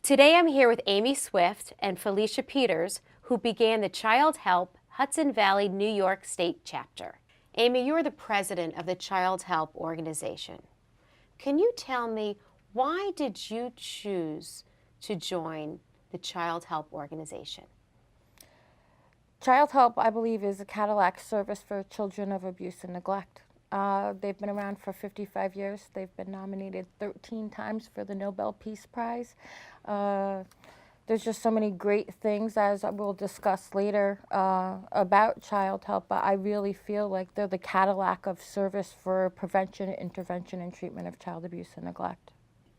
Today I'm here with Amy Swift and Felicia Peters, who began the Childhelp Hudson Valley, New York State chapter. Amy, you're the president of the Childhelp organization. Can you tell me, why did you choose to join the Childhelp organization? Childhelp, I believe, is a Cadillac service for children of abuse and neglect. They've been around for 55 years. They've been nominated 13 times for the Nobel Peace Prize. There's just so many great things, as we'll discuss later, about Childhelp, but I really feel like they're the Cadillac of service for prevention, intervention, and treatment of child abuse and neglect.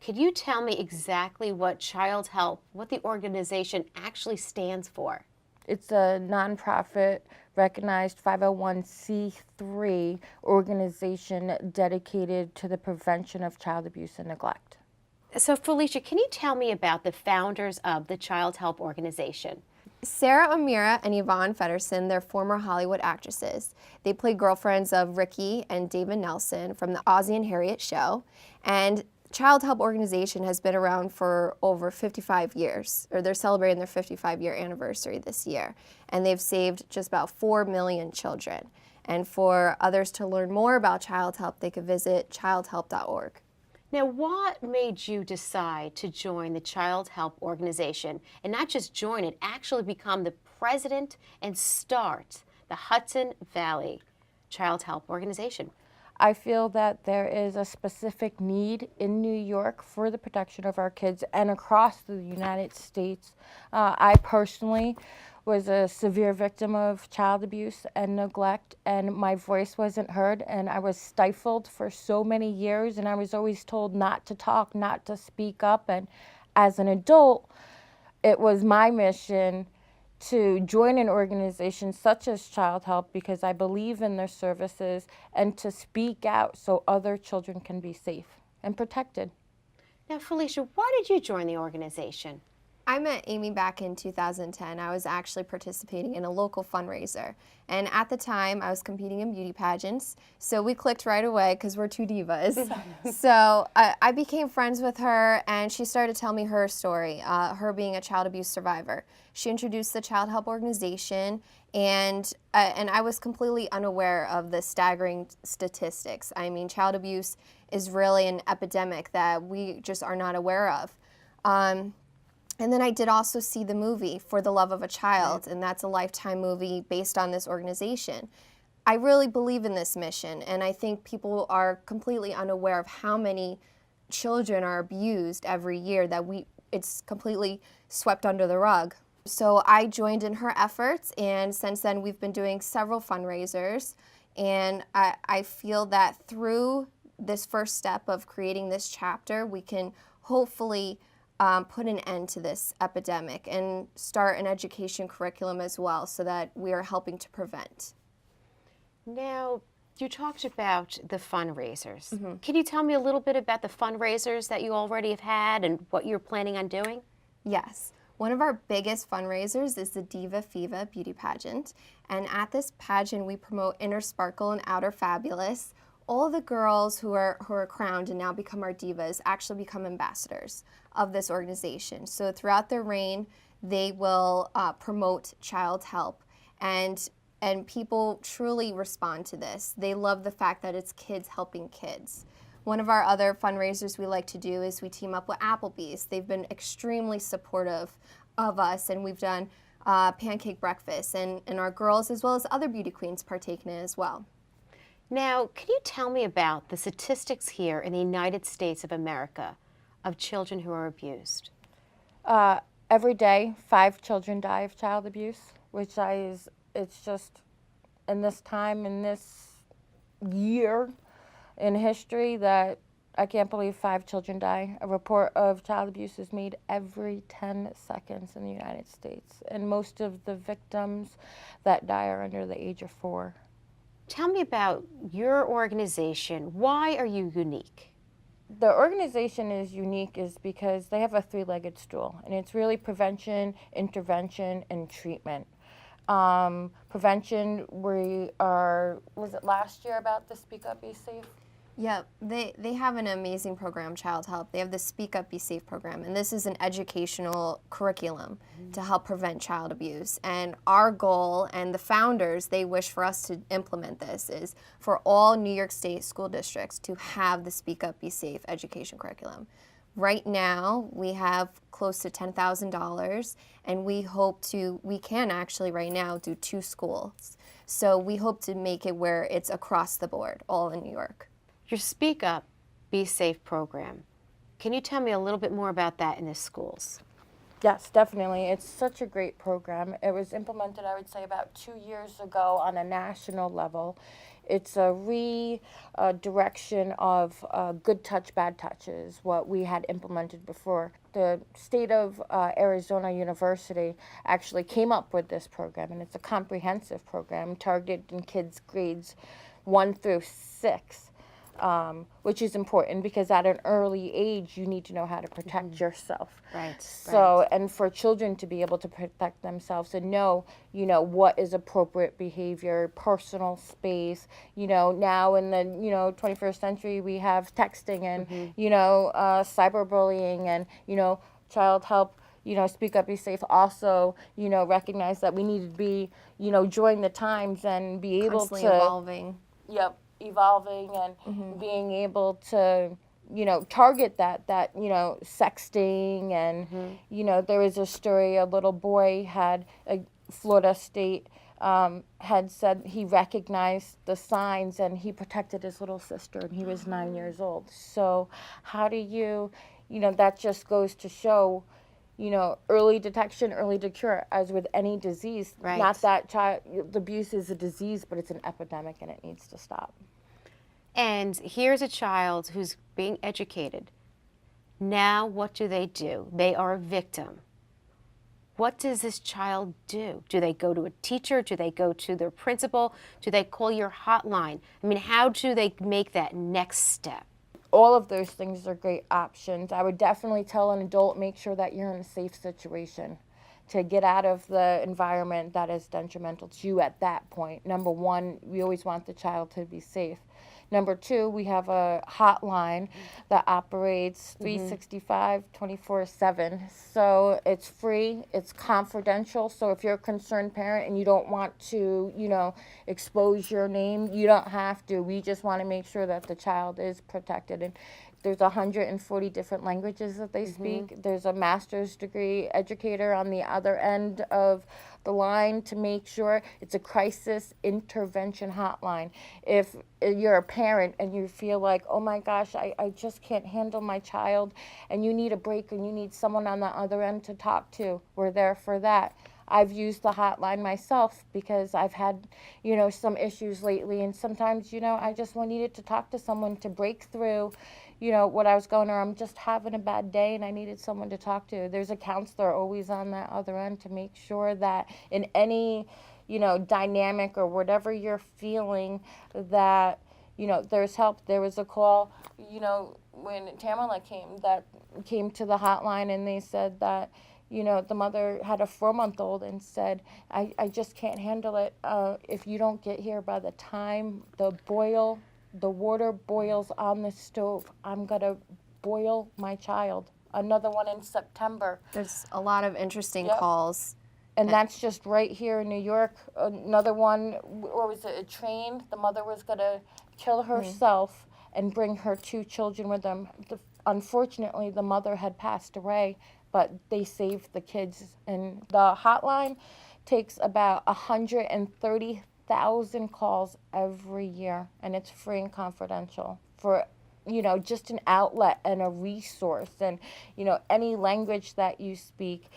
Could you tell me exactly what Childhelp, what the organization actually stands for? It's a nonprofit, recognized 501c3 organization dedicated to the prevention of child abuse and neglect. So Felicia, can you tell me about the founders of the Childhelp organization? Sarah Amira and Yvonne Feddersen, they're former Hollywood actresses. They played girlfriends of Ricky and David Nelson from the Ozzie and Harriet show. And Childhelp organization has been around for over 55 years, or they're celebrating their 55-year anniversary this year. And they've saved just about 4 million children. And for others to learn more about Childhelp, they could visit childhelp.org. Now, what made you decide to join the Childhelp organization, and not just join it, actually become the president and start the Hudson Valley Childhelp organization? I feel that there is a specific need in New York for the protection of our kids and across the United States. I personally was a severe victim of child abuse and neglect, and my voice wasn't heard, and I was stifled for so many years, and I was always told not to talk, not to speak up. And as an adult, it was my mission to join an organization such as Childhelp because I believe in their services, and to speak out so other children can be safe and protected. Now, Felicia, why did you join the organization? I met Amy back in 2010. I was actually participating in a local fundraiser. And at the time, I was competing in beauty pageants. So we clicked right away because we're two divas. So I became friends with her, and she started to tell me her story, her being a child abuse survivor. She introduced the Childhelp organization, and I was completely unaware of the staggering statistics. I mean, child abuse is really an epidemic that we just are not aware of. And then I did also see the movie For the Love of a Child, and that's a Lifetime movie based on this organization. I really believe in this mission, and I think people are completely unaware of how many children are abused every year, that it's completely swept under the rug. So I joined in her efforts, and since then we've been doing several fundraisers, and I feel that through this first step of creating this chapter, we can hopefully put an end to this epidemic and start an education curriculum as well, so that we are helping to prevent. Now, you talked about the fundraisers. Mm-hmm. Can you tell me a little bit about the fundraisers that you already have had and what you're planning on doing? Yes. One of our biggest fundraisers is the Diva Fiva beauty pageant. And at this pageant, we promote Inner Sparkle and Outer Fabulous. All of the girls who are crowned and now become our divas actually become ambassadors of this organization. So throughout their reign, they will promote Childhelp, and people truly respond to this. They love the fact that it's kids helping kids. One of our other fundraisers we like to do is we team up with Applebee's. They've been extremely supportive of us, and we've done pancake breakfast, and our girls as well as other beauty queens partake in it as well. Now, can you tell me about the statistics here in the United States of America of children who are abused? Every day, 5 children die of child abuse, which it's just, in this time, in this year in history, that I can't believe 5 children die. A report of child abuse is made every 10 seconds in the United States, and most of the victims that die are under the age of 4. Tell me about your organization. Why are you unique? The organization is unique is because they have a 3-legged stool, and it's really prevention, intervention, and treatment. Prevention, was it last year about the Speak Up, Be Safe? Yep, they have an amazing program, Childhelp. They have the Speak Up, Be Safe program, and this is an educational curriculum to help prevent child abuse. And our goal, and the founders, they wish for us to implement this, is for all New York State school districts to have the Speak Up, Be Safe education curriculum. Right now, we have close to $10,000, and we can actually right now do 2 schools. So we hope to make it where it's across the board, all in New York. Your Speak Up, Be Safe program. Can you tell me a little bit more about that in the schools? Yes, definitely. It's such a great program. It was implemented, I would say, about 2 years ago on a national level. It's a redirection of good touch, bad touch is what we had implemented before. The state of Arizona University actually came up with this program, and it's a comprehensive program targeted in kids' grades 1 through 6. Which is important because at an early age you need to know how to protect yourself. Right. So, and for children to be able to protect themselves and know, what is appropriate behavior, personal space. Now in the 21st century we have texting and cyberbullying and Childhelp. Speak Up, Be Safe also, recognize that we need to be, join the times and be able Constantly to evolving. Yep, evolving and being able to, target that, sexting and, there was a story, a little boy had, Florida State had said he recognized the signs and he protected his little sister and he was 9 years old. So how do you, that just goes to show, early detection, early to cure, as with any disease. Right. Not that child abuse is a disease, but it's an epidemic and it needs to stop. And here's a child who's being educated. Now what do? They are a victim. What does this child do? Do they go to a teacher? Do they go to their principal? Do they call your hotline? I mean, how do they make that next step? All of those things are great options. I would definitely tell an adult, make sure that you're in a safe situation to get out of the environment that is detrimental to you at that point. Number one, we always want the child to be safe. Number two, we have a hotline that operates 365, 24/7. So it's free, it's confidential. So if you're a concerned parent and you don't want to, expose your name, you don't have to. We just want to make sure that the child is protected. And there's 140 different languages that they speak. There's a master's degree educator on the other end of the line to make sure it's a crisis intervention hotline. If you're a parent and you feel like, oh my gosh, I just can't handle my child, and you need a break and you need someone on the other end to talk to, we're there for that. I've used the hotline myself because I've had, some issues lately, and sometimes, I just needed to talk to someone to break through, what I was going through. I'm just having a bad day and I needed someone to talk to. There's a counselor always on that other end to make sure that in any, dynamic or whatever you're feeling that, there's help. There was a call, when Tamala came to the hotline and they said that, the mother had a 4-month-old and said, I just can't handle it. If you don't get here by the time the water boils on the stove, I'm going to boil my child. Another one in September. There's a lot of interesting calls. And that's just right here in New York. Another one, or was it a train? The mother was going to kill herself and bring her 2 children with them. Unfortunately, the mother had passed away, but they saved the kids. And the hotline takes about 130,000 calls every year, and it's free and confidential for, just an outlet and a resource. And, any language that you speak,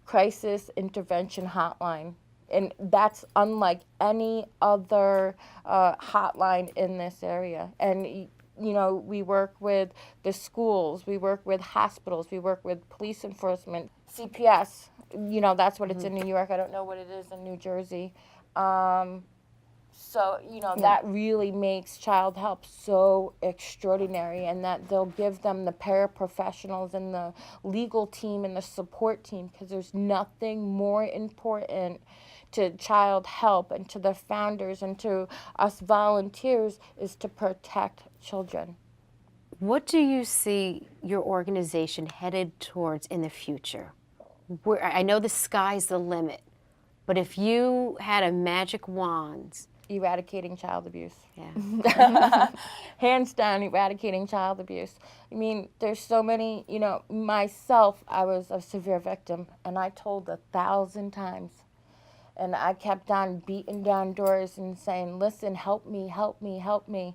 crisis intervention hotline. And that's unlike any other hotline in this area. And, we work with the schools, we work with hospitals, we work with police enforcement, CPS, that's what it's in New York. I don't know what it is in New Jersey. So, that really makes Childhelp so extraordinary, and that they'll give them the paraprofessionals and the legal team and the support team, because there's nothing more important to Childhelp and to the founders and to us volunteers is to protect children. What do you see your organization headed towards in the future? I know the sky's the limit, but if you had a magic wand, Eradicating child abuse. yeah, Hands down, eradicating child abuse. I mean, there's so many, myself, I was a severe victim, and I told 1,000 times. And I kept on beating down doors and saying, listen, help me, help me, help me.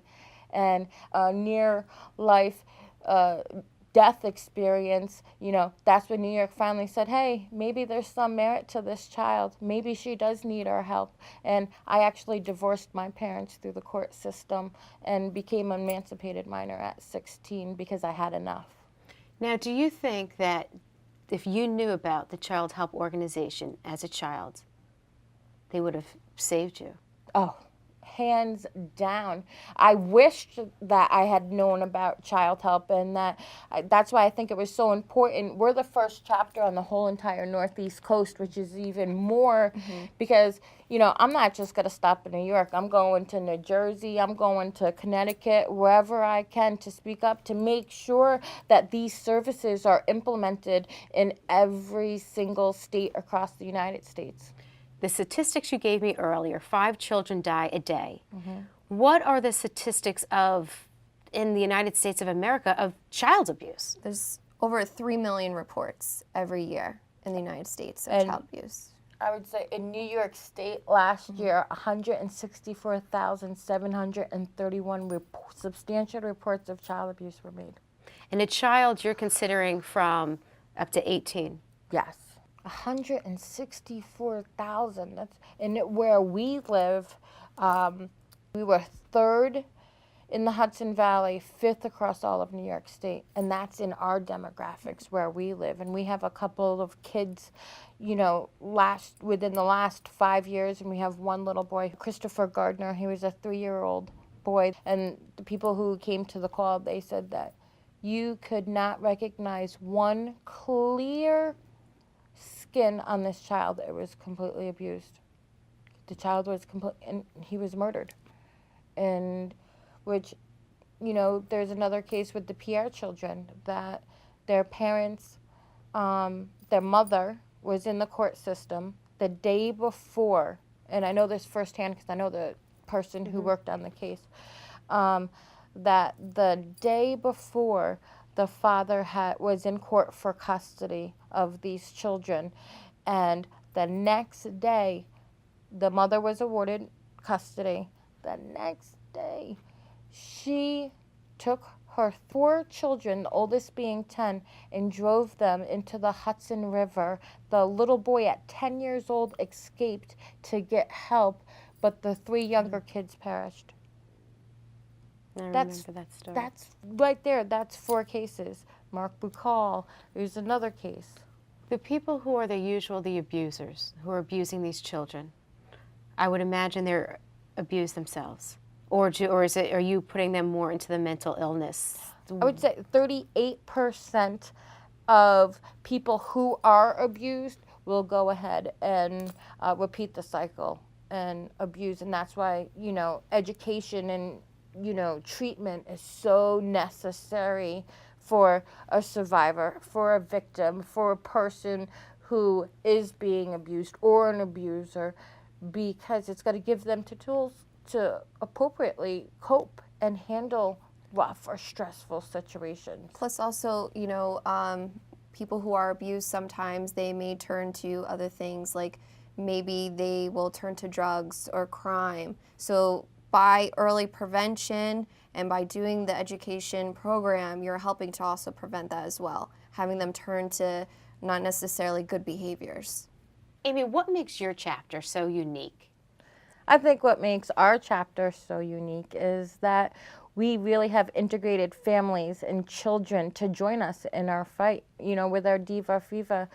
And near life death experience, that's when New York finally said, hey, maybe there's some merit to this child. Maybe she does need our help. And I actually divorced my parents through the court system and became an emancipated minor at 16 because I had enough. Now, do you think that if you knew about the Childhelp organization as a child, they would have saved you? Oh, hands down. I wished that I had known about Childhelp, and that's why I think it was so important. We're the first chapter on the whole entire Northeast coast, which is even more because, I'm not just going to stop in New York. I'm going to New Jersey. I'm going to Connecticut, wherever I can to speak up to make sure that these services are implemented in every single state across the United States. The statistics you gave me earlier, 5 children die a day. What are the statistics in the United States of America of child abuse? There's over 3 million reports every year in the United States of child abuse. I would say in New York State last year, 164,731 substantial reports of child abuse were made. And a child you're considering from up to 18? Yes. 164,000. That's where we live. We were 3rd in the Hudson Valley, 5th across all of New York State, and that's in our demographics where we live. And we have a couple of kids, within the last 5 years, and we have one little boy, Christopher Gardner. He was a 3-year-old boy, and the people who came to the call, they said that you could not recognize one clear skin on this child that was completely abused. The child was and he was murdered. And which, there's another case with the PR children that their parents, their mother was in the court system the day before, and I know this firsthand because I know the person who worked on the case, that the day before the father was in court for custody of these children, and the next day the mother was awarded custody. The next day she took her 4 children, the oldest being 10, and drove them into the Hudson River. The little boy at 10 years old escaped to get help, but the 3 younger kids perished. I remember that story. That's right there. That's 4 cases. Mark Buccal. There's another case. The people who are the abusers, who are abusing these children, I would imagine they're abused themselves. Or are you putting them more into the mental illness? I would say 38% of people who are abused will go ahead and repeat the cycle and abuse. And that's why, education and treatment is so necessary for a survivor, for a victim, for a person who is being abused or an abuser, because it's got to give them the tools to appropriately cope and handle rough or stressful situations. Plus also, people who are abused, sometimes they may turn to other things, like maybe they will turn to drugs or crime. So by early prevention and by doing the education program, you're helping to also prevent that as well, having them turn to not necessarily good behaviors. Amy, what makes your chapter so unique? I think what makes our chapter so unique is that we really have integrated families and children to join us in our fight, with our Diva Fiva,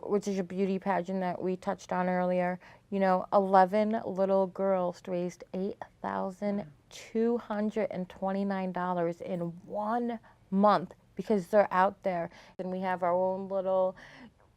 which is a beauty pageant that we touched on earlier. 11 little girls raised $8,229 in 1 month because they're out there. And we have our own little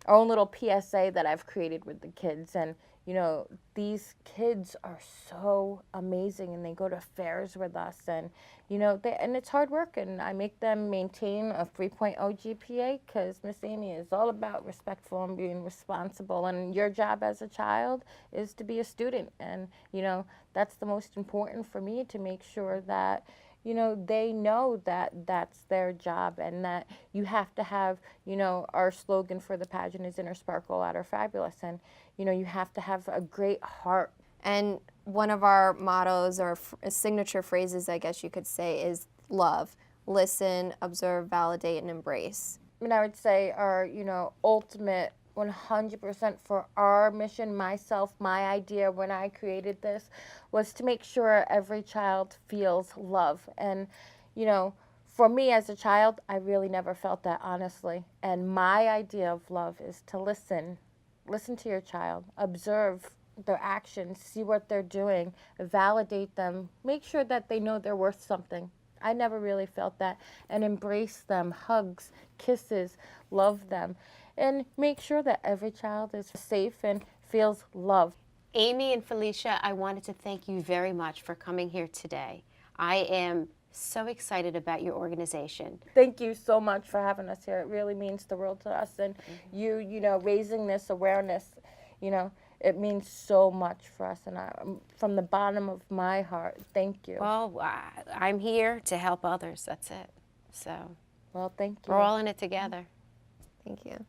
our own little PSA that I've created with the kids. And, you know, these kids are so amazing, and they go to fairs with us, and, you know, and it's hard work, and I make them maintain a 3.0 GPA because Miss Amy is all about respectful and being responsible, and your job as a child is to be a student. And, you know, that's the most important for me, to make sure that, you know, they know that that's their job, and that you have to have, you know, our slogan for the pageant is Inner Sparkle, Outer Fabulous, and, you know, you have to have a great heart. And one of our mottos, or signature phrases, I guess you could say, is love. Listen, observe, validate, and embrace. I mean, I would say our, you know, ultimate 100% for our mission, myself, my idea when I created this, was to make sure every child feels love. And, you know, for me as a child, I really never felt that, honestly. And my idea of love is to listen to your child, observe their actions, see what they're doing, validate them, make sure that they know they're worth something. I never really felt that. And embrace them, hugs, kisses, love them, and make sure that every child is safe and feels loved. Amy and Felicia, I wanted to thank you very much for coming here today. I am so excited about your organization. Thank you so much for having us here. It really means the world to us. And you know, raising this awareness, you know, it means so much for us. And from the bottom of my heart, thank you. Well, I'm here to help others. That's it. So Well, thank you. we're all in it together. Thank you.